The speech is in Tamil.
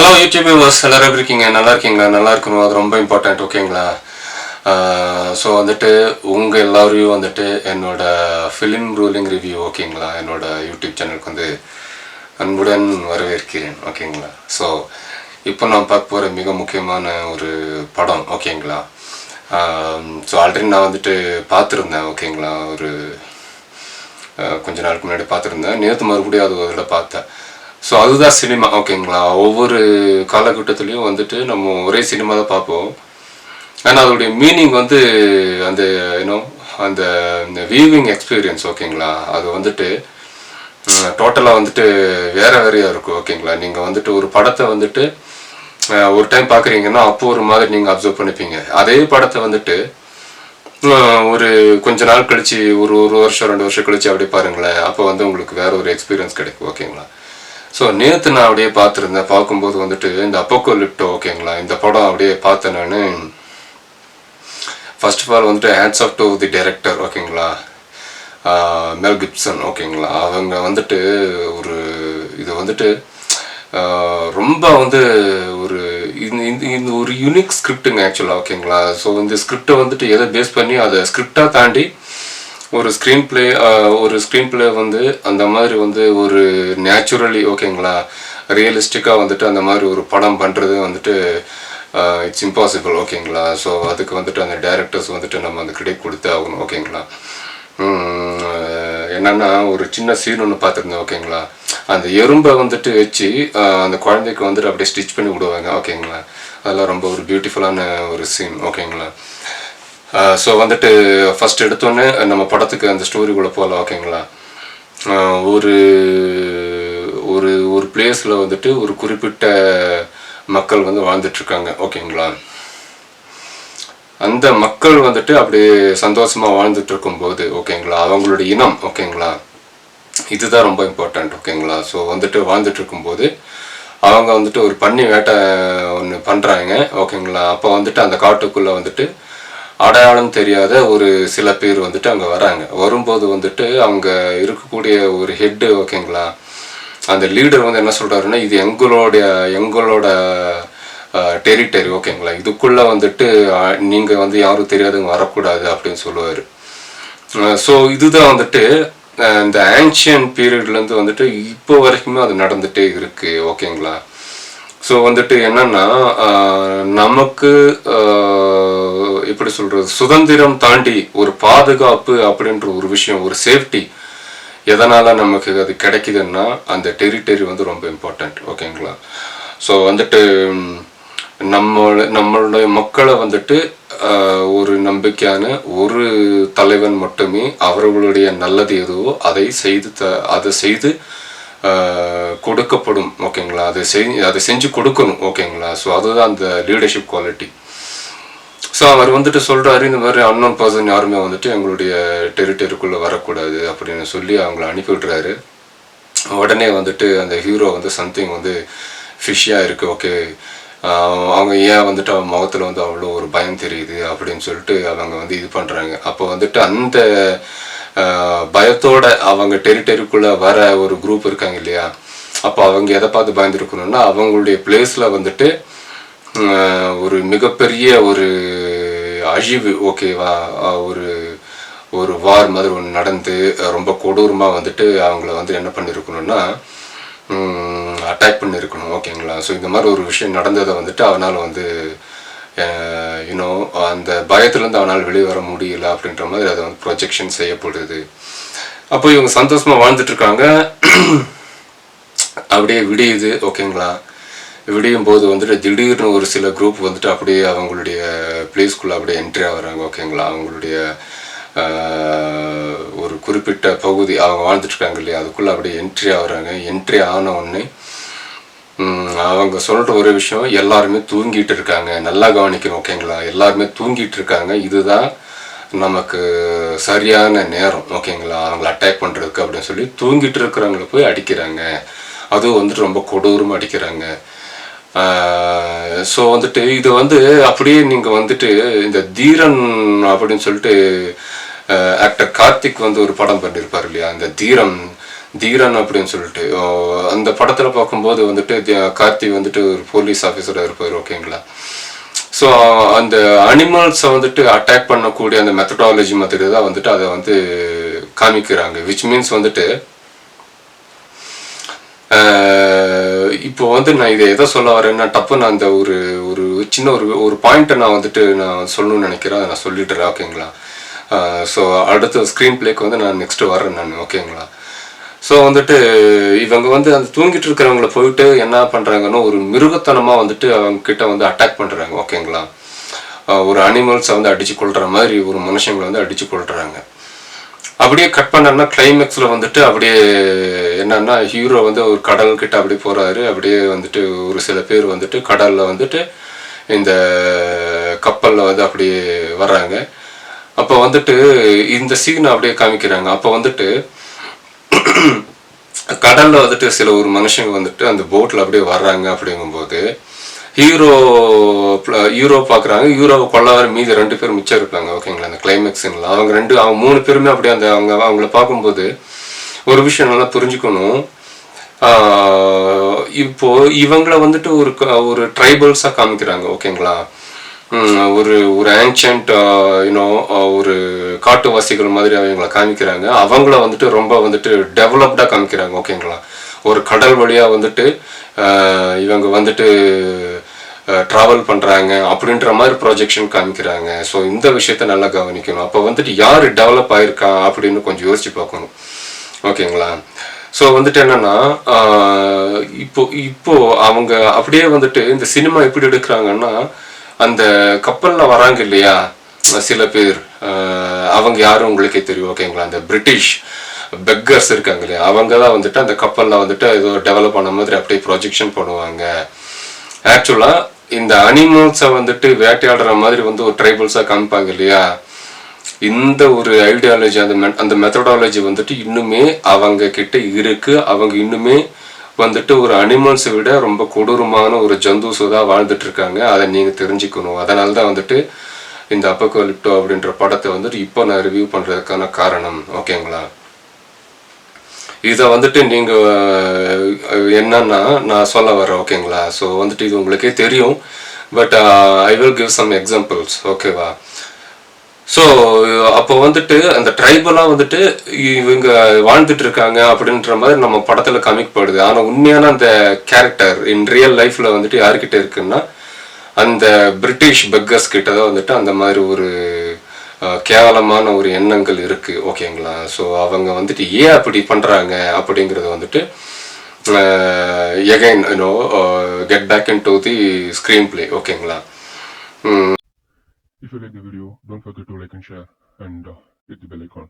ஹலோ யூடியூப் வியூவர்ஸ் எல்லோரும் எப்படி இருக்கீங்க? நல்லா இருக்கீங்களா? நல்லா இருக்கணும், அது ரொம்ப இம்பார்ட்டண்ட். ஓகேங்களா? ஸோ வந்துட்டு உங்கள் எல்லோரையும் வந்துட்டு என்னோட ஃபிலிம் ரூலிங் ரிவ்யூ ஓகேங்களா, என்னோட யூடியூப் சேனலுக்கு வந்து அன்புடன் வரவேற்கிறேன். ஓகேங்களா? ஸோ இப்போ நான் பார்க்க போகிற மிக முக்கியமான ஒரு படம். ஓகேங்களா? ஸோ ஆல்ரெடி நான் வந்துட்டு பார்த்துருந்தேன். ஓகேங்களா? ஒரு கொஞ்ச நாளுக்கு முன்னாடி பார்த்துருந்தேன். நேற்று மறுபடியும் அது ஒரு இதில் பார்த்தேன். ஸோ அதுதான் சினிமா. ஓகேங்களா? ஒவ்வொரு காலகட்டத்துலேயும் வந்துட்டு நம்ம ஒரே சினிமா தான் பார்ப்போம். ஆனால் அதோடைய மீனிங் வந்து அந்த அந்த வியூவிங் எக்ஸ்பீரியன்ஸ் ஓகேங்களா, அது வந்துட்டு டோட்டலாக வந்துட்டு வேறையாக இருக்கும். ஓகேங்களா? நீங்கள் வந்துட்டு ஒரு படத்தை வந்துட்டு ஒரு டைம் பார்க்குறீங்கன்னா அப்போ ஒரு மாதிரி நீங்கள் அப்சர்வ் பண்ணிப்பீங்க. அதே படத்தை வந்துட்டு ஒரு கொஞ்ச நாள் கழிச்சு ஒரு வருஷம் 2 வருஷம் கழிச்சு அப்படியே பாருங்களேன், அப்போ வந்து உங்களுக்கு வேற ஒரு எக்ஸ்பீரியன்ஸ் கிடைக்கும். ஓகேங்களா? ஸோ நேற்று நான் அப்படியே பார்த்துருந்தேன். பார்க்கும்போது வந்துட்டு இந்த அப்போகலிப்டோ ஓகேங்களா, இந்த படம் அப்படியே பார்த்தேன் நான். ஃபர்ஸ்ட் ஆஃப் ஆல் வந்துட்டு hats off to the director. ஓகேங்களா? Mel Gibson. ஓகேங்களா? அவங்க வந்துட்டு ஒரு இது வந்துட்டு ரொம்ப வந்து ஒரு இந்த ஒரு யூனிக் ஸ்கிரிப்டுங்க ஆக்சுவலாக. ஓகேங்களா? ஸோ இந்த ஸ்கிரிப்டை வந்துட்டு எதை பேஸ் பண்ணி அதை ஸ்கிரிப்டாக தாண்டி ஒரு ஸ்க்ரீன் பிளே வந்து அந்த மாதிரி வந்து ஒரு நேச்சுரலி ஓகேங்களா ரியலிஸ்டிக்காக வந்துட்டு அந்த மாதிரி ஒரு படம் பண்ணுறது வந்துட்டு இட்ஸ் இம்பாசிபிள். ஓகேங்களா? ஸோ அதுக்கு வந்துட்டு அந்த டைரக்டர்ஸ் வந்துட்டு நம்ம அந்த கிரெடிட் கொடுத்தே ஆகணும். ஓகேங்களா? என்னென்னா ஒரு சின்ன சீன் ஒன்று பார்த்துருந்தேன். ஓகேங்களா? அந்த எறும்பை வந்துட்டு வச்சு அந்த குழந்தைக்கு வந்துட்டு அப்படியே ஸ்டிச் பண்ணி விடுவாங்க. ஓகேங்களா? அதெல்லாம் ரொம்ப ஒரு பியூட்டிஃபுல்லான ஒரு சீன். ஓகேங்களா? ஸோ வந்துட்டு ஃபஸ்ட் எடுத்தோன்னே நம்ம படத்துக்கு அந்த ஸ்டோரிக்குள்ளே போகலாம். ஓகேங்களா? ஒரு ஒரு ஒரு பிளேஸில் வந்துட்டு ஒரு குறிப்பிட்ட மக்கள் வந்து வாழ்ந்துட்டுருக்காங்க. ஓகேங்களா? அந்த மக்கள் வந்துட்டு அப்படியே சந்தோஷமாக வாழ்ந்துட்டு இருக்கும்போது ஓகேங்களா, அவங்களுடைய இனம் ஓகேங்களா, இதுதான் ரொம்ப இம்பார்ட்டண்ட். ஓகேங்களா? ஸோ வந்துட்டு வாழ்ந்துட்டு இருக்கும்போது அவங்க வந்துட்டு ஒரு பன்னி வேட்டை ஒன்று பண்ணுறாங்க. ஓகேங்களா? அப்போ வந்துட்டு அந்த காட்டுக்குள்ளே வந்துட்டு அடையாளம் தெரியாத ஒரு சில பேர் வந்துட்டு அங்கே வராங்க. வரும்போது வந்துட்டு அவங்க இருக்கக்கூடிய ஒரு ஹெட்டு ஓகேங்களா, அந்த லீடர் வந்து என்ன சொல்கிறாருன்னா, இது எங்களோட டெரிட்டரி. ஓகேங்களா? இதுக்குள்ளே வந்துட்டு நீங்கள் வந்து யாரும் தெரியாதவங்க வரக்கூடாது அப்படின்னு சொல்லுவார். ஸோ இதுதான் வந்துட்டு இந்த ஆன்ஷியன் பீரியட்லேருந்து வந்துட்டு இப்போ வரைக்குமே அது நடந்துகிட்டே இருக்குது. ஓகேங்களா? ஸோ வந்துட்டு என்னன்னா நமக்கு எப்படி சொல்கிறது, சுதந்திரம் தாண்டி ஒரு பாதுகாப்பு அப்படின்ற ஒரு விஷயம், ஒரு சேஃப்டி எதனால் நமக்கு அது கிடைக்குதுன்னா அந்த டெரிட்டரி வந்து ரொம்ப இம்பார்ட்டண்ட். ஓகேங்களா? ஸோ வந்துட்டு நம்மளுடைய மக்களை வந்துட்டு ஒரு நம்பிக்கையான ஒரு தலைவன் மட்டுமே அவர்களுடைய நல்லது எதுவோ அதை செய்து கொடுக்கப்படும். ஓகேங்களா? அதை செஞ்சு கொடுக்கணும். ஓகேங்களா? ஸோ அதுதான் அந்த லீடர்ஷிப் குவாலிட்டி. ஸோ அவர் வந்துட்டு சொல்கிறாரு, இந்த மாதிரி அன்னோன் பர்சன் யாருமே வந்துட்டு எங்களுடைய டெரிட்டரிக்குள்ளே வரக்கூடாது அப்படின்னு சொல்லி அவங்கள அனுப்பி விட்றாரு. உடனே வந்துட்டு அந்த ஹீரோ வந்து சம்திங் வந்து ஃபிஷ்ஷாக இருக்குது. ஓகே, அவங்க ஏன் வந்துட்டு அவன் முகத்தில் வந்து அவ்வளோ ஒரு பயம் தெரியுது அப்படின்னு சொல்லிட்டு அவங்க வந்து இது பண்ணுறாங்க. அப்போ வந்துட்டு அந்த பயத்தோட அவங்க டெரிட்டரிக்குள்ளே வர ஒரு குரூப் இருக்காங்க இல்லையா, அப்போ அவங்க எதை பார்த்து பயந்துருக்கணும்னா அவங்களுடைய பிளேஸில் வந்துட்டு ஒரு மிகப்பெரிய ஒரு அழிவு ஓகேவா, ஒரு வார் மாதிரி ஒன்று நடந்து ரொம்ப கொடூரமாக வந்துட்டு அவங்கள வந்து என்ன பண்ணியிருக்கணும்னா அட்டாக் பண்ணியிருக்கணும். ஓகேங்களா? ஸோ இந்த மாதிரி ஒரு விஷயம் நடந்ததை வந்துட்டு அவனால் வந்து அந்த பயத்துலேருந்து அவனால் வெளியே வர முடியல அப்படின்ற மாதிரி அதை வந்து ப்ரொஜெக்ஷன் செய்யப்படுது. அப்போ இவங்க சந்தோஷமாக வாழ்ந்துட்டுருக்காங்க. அப்படியே விடியுது. ஓகேங்களா? விடியும் போது வந்துட்டு திடீர்னு ஒரு சில குரூப் வந்துட்டு அப்படியே அவங்களுடைய பிளேஸ்குள்ளே அப்படியே என்ட்ரி ஆகிறாங்க. ஓகேங்களா? அவங்களுடைய ஒரு குறிப்பிட்ட பகுதி அவங்க வாழ்ந்துட்டுருக்காங்க இல்லையா, அதுக்குள்ளே அப்படியே என்ட்ரி ஆகுறாங்க. என்ட்ரி ஆன உடனே அவங்க சொல்கிற ஒரு விஷயம், எல்லாருமே தூங்கிட்டு இருக்காங்க, நல்லா கவனிக்கணும். ஓகேங்களா? எல்லாருமே தூங்கிட்டு இருக்காங்க, இதுதான் நமக்கு சரியான நேரம். ஓகேங்களா? அவங்கள அட்டாக் பண்ணுறதுக்கு அப்படின்னு சொல்லி தூங்கிட்டு இருக்கிறவங்கள போய் அடிக்கிறாங்க. அதுவும் வந்துட்டு ரொம்ப கொடூரமாக அடிக்கிறாங்க. ஸோ வந்துட்டு இது வந்து அப்படியே நீங்கள் வந்துட்டு இந்த தீரன் அப்படின்னு சொல்லிட்டு ஆக்டர் கார்த்திக் வந்து ஒரு படம் பண்ணியிருப்பார் இல்லையா, அந்த தீரன் அப்படின்னு சொல்லிட்டு அந்த படத்தில் பார்க்கும்போது வந்துட்டு கார்த்தி வந்துட்டு ஒரு போலீஸ் ஆஃபீஸராக இருப்பார் ஓகேங்களா. ஸோ அந்த அனிமல்ஸை வந்துட்டு அட்டாக் பண்ணக்கூடிய அந்த மெத்தடாலஜி மாதிரி தான் வந்துட்டு அதை வந்து காமிக்கிறாங்க. விச் மீன்ஸ் வந்துட்டு இப்போ வந்து நான் இதை எதை சொல்ல வரேன்னா டப்புன்னு அந்த ஒரு ஒரு சின்ன ஒரு பாயிண்ட்டை நான் வந்துட்டு நான் சொல்லணும்னு நினைக்கிறேன். அதை நான் சொல்லிட்டுறேன் ஓகேங்களா. ஸோ அடுத்த ஸ்க்ரீன் பிளேக்கு வந்து நான் நெக்ஸ்ட்டு வரேன் நான் ஓகேங்களா. ஸோ வந்துட்டு இவங்க வந்து அந்த தூங்கிட்டு இருக்கிறவங்கள போயிட்டு என்ன பண்ணுறாங்கன்னா ஒரு மிருகத்தனமாக வந்துட்டு அவங்க கிட்ட வந்து அட்டாக் பண்ணுறாங்க ஓகேங்களா. ஒரு அனிமல்ஸை வந்து அடித்து கொள்கிற மாதிரி ஒரு மனுஷங்களை வந்து அடித்து கொள்கிறாங்க. அப்படியே கட் பண்ணோம்னா கிளைமேக்ஸில் வந்துட்டு அப்படியே என்னன்னா ஹீரோ வந்து ஒரு கடல் கிட்ட அப்படியே போகிறாரு. அப்படியே வந்துட்டு ஒரு சில பேர் வந்துட்டு கடலில் வந்துட்டு இந்த கப்பலில் வந்து அப்படியே வர்றாங்க. அப்போ வந்துட்டு இந்த சீனை அப்படியே காமிக்கிறாங்க. அப்போ வந்துட்டு கடலில் வந்துட்டு சில ஒரு மனுஷங்க வந்துட்டு அந்த போட்டில் அப்படியே வர்றாங்க. அப்படிங்கும்போது ஹீரோ பார்க்குறாங்க. ஹீரோவை கொள்ள வர மீதி 2 பேர் மிச்சம் இருப்பாங்க ஓகேங்களா. அந்த கிளைமேக்ஸில் அவங்க 3 பேருமே அப்படியே அந்த அவங்கள பார்க்கும்போது ஒரு விஷயம் நல்லா புரிஞ்சுக்கணும். இப்போ இவங்கள வந்துட்டு ஒரு ட்ரைபல்ஸாக காமிக்கிறாங்க ஓகேங்களா. ஒரு ஆன்ஷியன்ட் யூனோ ஒரு காட்டுவாசிகள் மாதிரி அவங்கள காமிக்கிறாங்க. அவங்கள வந்துட்டு ரொம்ப வந்துட்டு டெவலப்டாக காமிக்கிறாங்க ஓகேங்களா. ஒரு கடல் வழியாக வந்துட்டு இவங்க வந்துட்டு ட்ராவல் பண்ணுறாங்க அப்படின்ற மாதிரி ப்ரொஜெக்ஷன் காமிக்கிறாங்க. ஸோ இந்த விஷயத்த நல்லா கவனிக்கணும். அப்போ வந்துட்டு யார் டெவலப் ஆயிருக்கா அப்படின்னு கொஞ்சம் யோசிச்சு பார்க்கணும் ஓகேங்களா. ஸோ வந்துட்டு என்னன்னா இப்போ அவங்க அப்படியே வந்துட்டு இந்த சினிமா எப்படி எடுக்கிறாங்கன்னா அந்த கப்பலில் வராங்க இல்லையா சில பேர், அவங்க யாரும் உங்களுக்கே தெரியும் ஓகேங்களா. அந்த பிரிட்டிஷ் பெக்கர்ஸ் இருக்காங்க இல்லையா, அவங்க தான் வந்துட்டு அந்த கப்பலில் வந்துட்டு ஏதோ டெவலப் ஆன மாதிரி அப்படியே ப்ரொஜெக்ஷன் பண்ணுவாங்க. ஆக்சுவலாக இந்த அனிமல்ஸை வந்துட்டு வேட்டையாடுற மாதிரி வந்து ஒரு ட்ரைபல்ஸாக காமிப்பாங்க இல்லையா. இந்த ஒரு ஐடியாலஜி அந்த மெத்தடாலஜி வந்துட்டு இன்னுமே அவங்க கிட்ட இருக்கு. அவங்க இன்னுமே வந்துட்டு ஒரு அனிமல்ஸை விட ரொம்ப கொடூரமான ஒரு ஜந்தூஸு தான் வாழ்ந்துட்டு இருக்காங்க. அதை நீங்கள் தெரிஞ்சுக்கணும். அதனால தான் வந்துட்டு இந்த அப்போகலிப்டோ அப்படின்ற படத்தை வந்துட்டு இப்போ நான் ரிவ்யூ பண்ணுறதுக்கான காரணம் ஓகேங்களா. இதை வந்துட்டு நீங்கள் என்னன்னா நான் சொல்ல வரேன் ஓகேங்களா. ஸோ வந்துட்டு இது உங்களுக்கே தெரியும், but I will give some examples ஓகேவா. ஸோ அப்போ வந்துட்டு அந்த ட்ரைபலாக வந்துட்டு இவங்க வாழ்ந்துட்டு இருக்காங்க அப்படின்ற மாதிரி நம்ம படத்தில் காமிக்கப்படுது. ஆனால் உண்மையான அந்த கேரக்டர் இன் ரியல் லைஃப்பில் வந்துட்டு யார்கிட்ட இருக்குன்னா அந்த பிரிட்டிஷ் பெக்கர்ஸ் கிட்ட தான் வந்துட்டு அந்த மாதிரி ஒரு கேவலமான ஒரு எண்ணங்கள் இருக்குது ஓகேங்களா. ஸோ அவங்க வந்துட்டு ஏன் அப்படி பண்ணுறாங்க அப்படிங்கிறத வந்துட்டு again you know get back into screenplay பிளே ஓகேங்களா. If you like the video, don't forget to like and share and hit the bell icon.